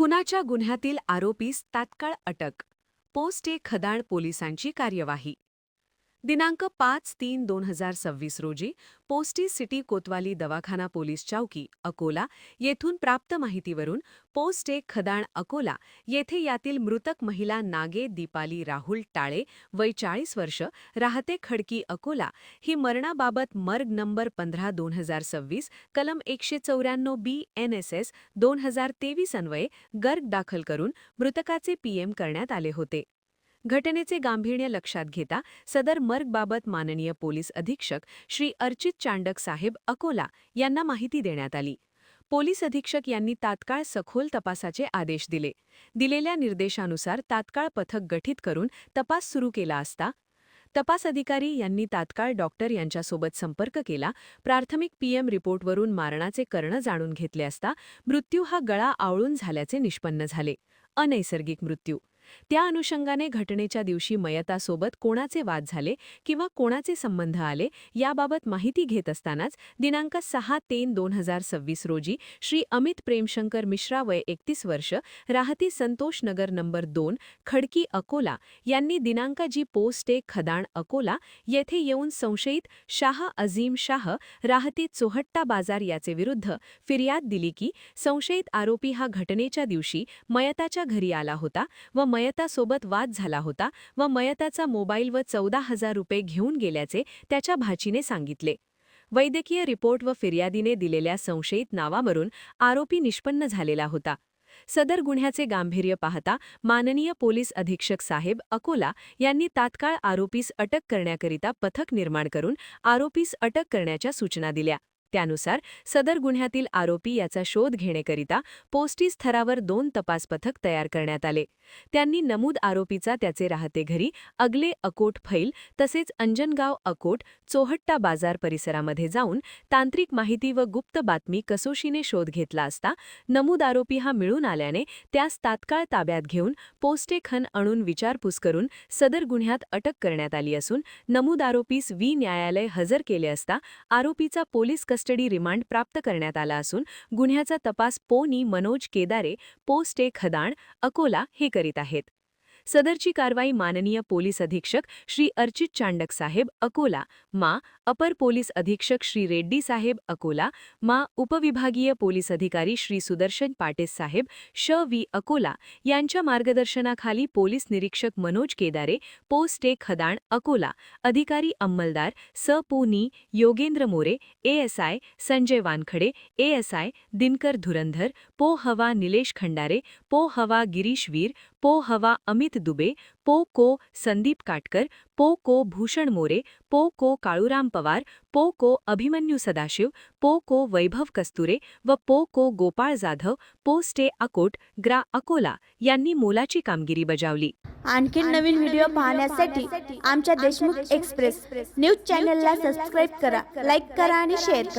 खुनाच्या गुन्ह्यातील आरोपीस तात्काळ अटक. पोस्ट ए खदाण पोलिसांची कार्यवाही. दिनांक 5-3-2026 रोजी पोस्टी सिटी कोतवाली दवाखाना पोलीस चौकी अकोला येथून प्राप्त माहितीवरून पोस्ट ए खदाण अकोला येथे यातील मृतक महिला नागे दीपाली राहुल टाळे वय 40 वर्ष राहते खडकी अकोला ही मरणाबाबत मर्ग नंबर 15/2026 कलम 194 BNSS 2023 अन्वये गर्ग दाखल करून मृतकाचे PM करण्यात आले होते. घटनेचे गांभीर्य लक्षात घेता सदर मर्गबाबत माननीय पोलीस अधीक्षक श्री अर्चित चांडक साहेब अकोला यांना माहिती देण्यात आली. पोलीस अधीक्षक यांनी तात्काळ सखोल तपासाचे आदेश दिले. दिलेल्या निर्देशानुसार तात्काळ पथक गठीत करून तपास सुरू केला असता तपास अधिकारी यांनी तात्काळ डॉक्टर यांच्यासोबत संपर्क केला. प्राथमिक PM रिपोर्टवरून मारणाचे कारण जाणून घेतले असता मृत्यू हा गळा आवळून झाल्याचे निष्पन्न झाले. अनैसर्गिक मृत्यू. त्या अनुषंगाने घटनेच्या दिवशी मयतासोबत कोणाचे वाद झाले किंवा कोणाचे संबंध आले याबाबत माहिती घेत असतानाच दिनांक 6-3-2026 रोजी श्री अमित प्रेमशंकर मिश्रा वय 31 वर्ष राहती संतोष नगर नंबर 2 खडकी अकोला यांनी दिनांक जी पोस्ट ए खदाण अकोला येथे येऊन संशयित शाह अझीम शाह राहती चोहट्टा बाजार याचे विरुद्ध फिर्याद दिली की संशयित आरोपी हा घटनेच्या दिवशी मयताच्या घरी आला होता व मयतासोबत वाद झाला होता व मयताचा मोबाईल व 14,000 रुपये घेऊन गेल्याचे त्याच्या भाचीने सांगितले. वैद्यकीय रिपोर्ट व फिर्यादीने दिलेल्या संशयित नावावरून आरोपी निष्पन्न झालेला होता. सदर गुन्ह्याचे गांभीर्य पाहता माननीय पोलीस अधीक्षक साहेब अकोला यांनी तात्काळ आरोपीस अटक करण्याकरिता पथक निर्माण करून आरोपीस अटक करण्याच्या सूचना दिल्या. त्यानुसार सदर गुन्ह्यातील आरोपी याचा शोध घेण्याकरिता पोस्टी स्तरावर 2 तपास पथक तयार करण्यात आले. त्यांनी नमूद आरोपीचा त्याचे राहते घरी अगले अकोट फैल तसेच अंजनगाव अकोट चोहट्टा बाजार परिसरामध्ये जाऊन तांत्रिक माहिती व गुप्त बातमी कसोशीने शोध घेतला असता नमूद आरोपी हा मिळून आल्याने त्यास तात्काळ ताब्यात घेऊन पोस्टे खण आणून विचारपूस करून सदर गुन्ह्यात अटक करण्यात आली असून नमूद आरोपीस न्यायालय हजर केले असता आरोपीचा पोलीस कस्टडी रिमांड प्राप्त करण्यात आला असून गुन्ह्याचा तपास पोनी मनोज केदारे पोस्ट ए खदाण अकोला हे करीत आहेत. सदरची कारवाई माननीय पोलीस अधीक्षक श्री अर्चित चांडक साहेब अकोला मा अपर पोलीस अधीक्षक श्री रेड्डी साहेब अकोला मा उपविभागीय पोलीस अधिकारी श्री सुदर्शन पाटेस साहेब श.व्ही. अकोला यांच्या मार्गदर्शनाखाली पोलीस निरीक्षक मनोज केदारे पोस्ट ए खदाण अकोला अधिकारी अंमलदार स पुनी योगेंद्र मोरे ASI संजय वानखडे ASI दिनकर धुरंधर पो हवा निलेश खंडारे पो हवा गिरीश वीर पो हवा अमित दुबे पो को संदीप काटकर पो को भूषण मोरे पो को काळूराम पवार पो को अभिमन्यू सदाशिव पो को वैभव कस्तुरे व पो को गोपाळ जाधव पोस्ट ए अकोट ग्रा अकोला यांनी मोलाची कामगिरी बजावली. आणखी नवीन व्हिडिओ पाहण्यासाठी आमच्या देशमुख एक्सप्रेस न्यूज चॅनलला सबस्क्राईब करा, लाईक करा आणि शेअर करा.